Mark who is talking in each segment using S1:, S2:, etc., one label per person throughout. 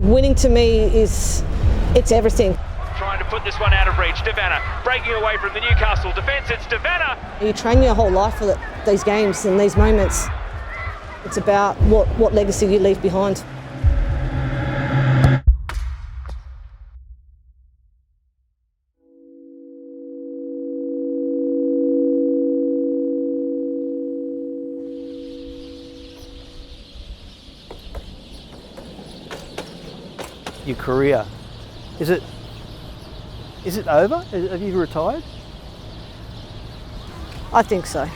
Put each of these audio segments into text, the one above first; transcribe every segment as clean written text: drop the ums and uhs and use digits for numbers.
S1: Winning to me it's everything.
S2: Trying to put this one out of reach. De Vanna breaking away from the Newcastle defence. It's De Vanna.
S1: You train your whole life for these games and these moments. It's about what legacy you leave behind.
S3: Your career, is it over? Have you retired?
S1: I think so.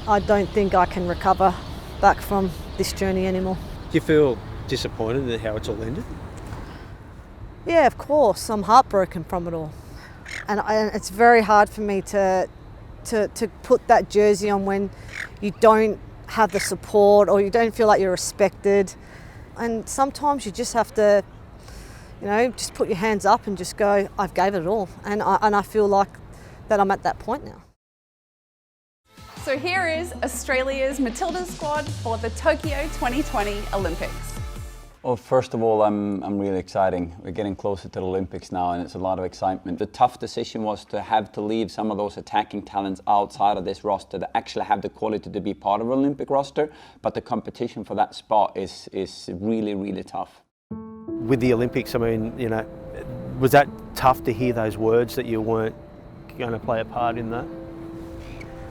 S1: I don't think I can recover back from this journey anymore.
S3: Do you feel disappointed at how it's all ended?
S1: Yeah, of course. I'm heartbroken from it all. And it's very hard for me to put that jersey on when you don't have the support or you don't feel like you're respected. And sometimes you just have to, just put your hands up and just go, I've gave it all. And I feel like that I'm at that point now.
S4: So here is Australia's Matildas squad for the Tokyo 2020 Olympics.
S5: Well, first of all, I'm really excited. We're getting closer to the Olympics now and it's a lot of excitement. The tough decision was to have to leave some of those attacking talents outside of this roster that actually have the quality to be part of an Olympic roster, but the competition for that spot is really, really tough.
S3: With the Olympics, I mean, was that tough to hear those words that you weren't going to play a part in that?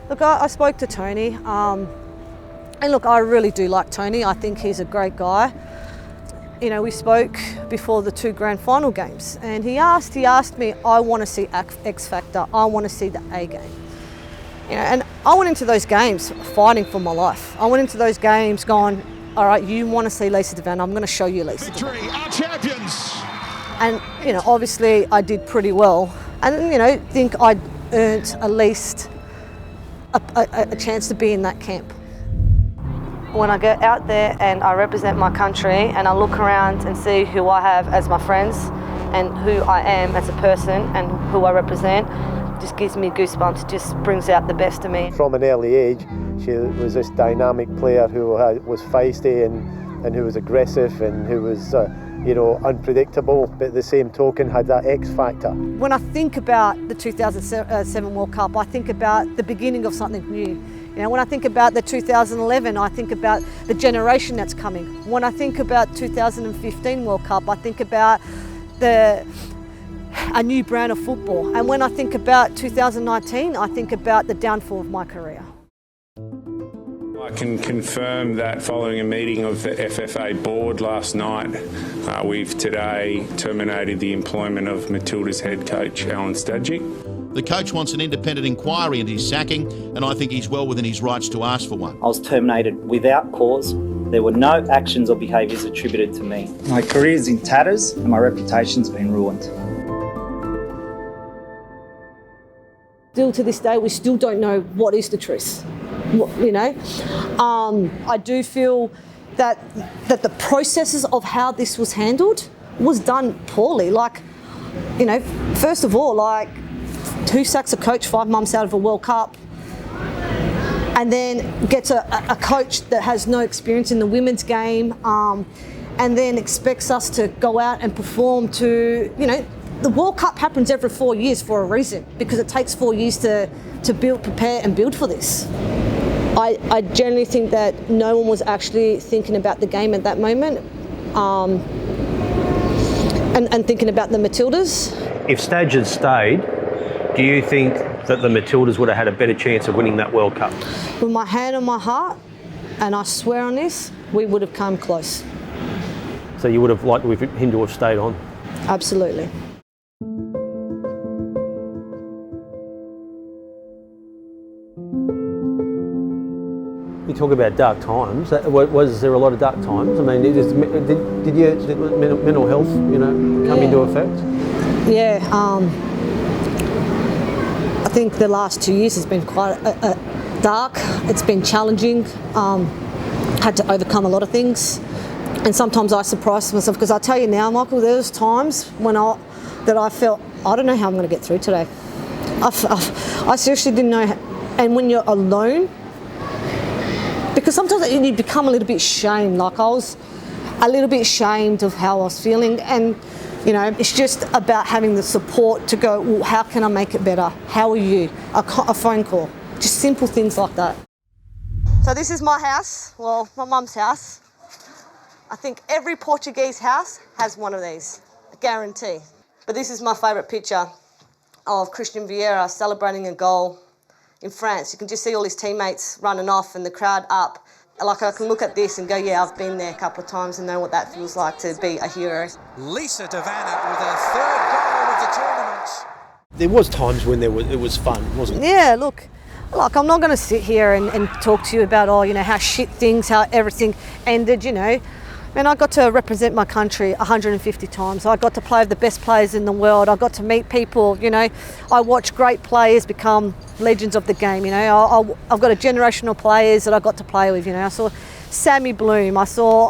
S1: Look, I spoke to Tony, and look, I really do like Tony. I think he's a great guy. We spoke before the 2 grand final games, and he asked me, I want to see X Factor, I want to see the A game. And I went into those games fighting for my life. I went into those games going, all right, you want to see Lisa De Vanna, I'm going to show you Lisa De Vanna.
S6: Our champions!
S1: And, obviously I did pretty well. And, think I earned at least a chance to be in that camp. When I go out there and I represent my country and I look around and see who I have as my friends and who I am as a person and who I represent, just gives me goosebumps, it just brings out the best of me.
S7: From an early age, she was this dynamic player who was feisty and who was aggressive and who was unpredictable, but at the same token had that X factor.
S1: When I think about the 2007 World Cup, I think about the beginning of something new. When I think about the 2011, I think about the generation that's coming. When I think about 2015 World Cup, I think about a new brand of football. And when I think about 2019, I think about the downfall of my career.
S8: I can confirm that following a meeting of the FFA board last night, we've today terminated the employment of Matildas head coach Alan Stadgic.
S6: The coach wants an independent inquiry into his sacking, and I think he's well within his rights to ask for one.
S9: I was terminated without cause. There were no actions or behaviours attributed to me. My career's in tatters and my reputation's been ruined.
S1: Still to this day, we still don't know what is the truth. I do feel that the processes of how this was handled was done poorly. First of all, who sacks a coach 5 months out of a World Cup and then gets a coach that has no experience in the women's game and then expects us to go out and perform to, the World Cup happens every 4 years for a reason, because it takes 4 years to build, prepare and build for this. I generally think that no one was actually thinking about the game at that moment and thinking about the Matildas.
S3: If Stadge had stayed, do you think that the Matildas would have had a better chance of winning that World Cup?
S1: With my hand on my heart, and I swear on this, we would have come close.
S3: So you would have liked him to have stayed on?
S1: Absolutely.
S3: You talk about dark times. Was there a lot of dark times? I mean, did mental health, come into effect?
S1: Yeah, I think the last 2 years has been quite dark. It's been challenging. Had to overcome a lot of things, and sometimes I surprised myself, because I tell you now, Michael, there was times when I felt, I don't know how I'm going to get through today. I seriously didn't know. And when you're alone, because sometimes you become a little bit ashamed. a little bit ashamed of how I was feeling, and you know, it's just about having the support to go, well, how can I make it better? How are you? A phone call, just simple things like that. So this is my house, well, my mum's house. I think every Portuguese house has one of these, I guarantee. But this is my favourite picture of Christian Vieira celebrating a goal in France. You can just see all his teammates running off and the crowd up. Like, I can look at this and go, yeah, I've been there a couple of times and know what that feels like to be a hero.
S10: Lisa De Vanna with her third goal of the tournament.
S3: There was times when it was fun, wasn't it?
S1: Yeah, look, I'm not going to sit here and talk to you about, oh, you know, how shit things, how everything ended, you know. And I got to represent my country 150 times. I got to play with the best players in the world. I got to meet people, you know. I watched great players become legends of the game, you know. I've got a generational players that I got to play with, you know. I saw Sammy Bloom. I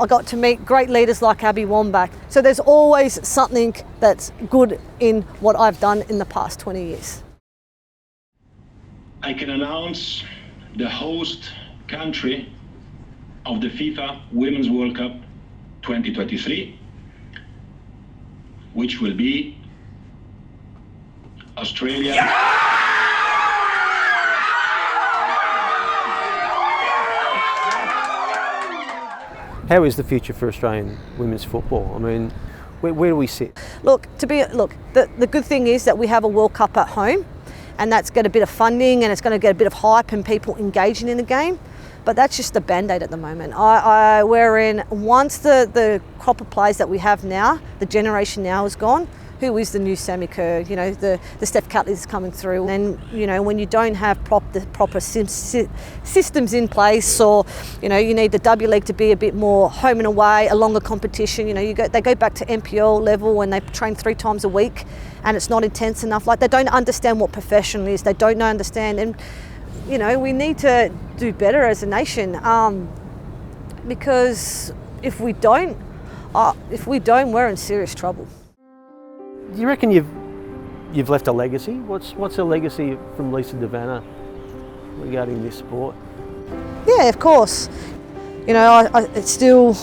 S1: got to meet great leaders like Abby Wambach. So there's always something that's good in what I've done in the past 20 years.
S11: I can announce the host country of the FIFA Women's World Cup 2023, which will be Australia. Yeah!
S3: How is the future for Australian women's football? I mean, where do we sit?
S1: Look, the good thing is that we have a World Cup at home, and that's got a bit of funding and it's going to get a bit of hype and people engaging in the game. But that's just the band-aid at the moment. Once the crop of players that we have now, the generation now is gone, who is the new Sammy Kerr? You know, the Steph Catley's coming through. And, you know, when you don't have the proper systems in place, or, you know, you need the W League to be a bit more home and away, a longer competition. You know, they go back to NPL level and they train 3 times a week and it's not intense enough. Like, they don't understand what professional is. They don't understand. And, you know, we need to do better as a nation, because if we don't, we're in serious trouble.
S3: Do you reckon you've left a legacy? What's a legacy from Lisa De Vanna regarding this sport?
S1: Yeah, of course. You know, I still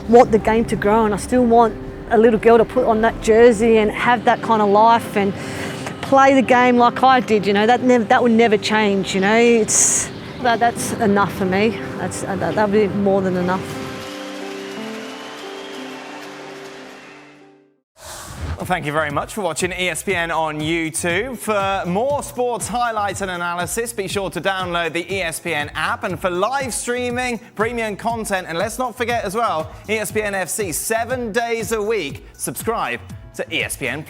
S1: want the game to grow, and I still want a little girl to put on that jersey and have that kind of life and play the game like I did. You know, that would never change. You know, that's enough for me. That'll be more than enough.
S10: Well, thank you very much for watching ESPN on YouTube. For more sports highlights and analysis, be sure to download the ESPN app. And for live streaming, premium content, and let's not forget as well, ESPN FC 7 days a week. Subscribe to ESPN+.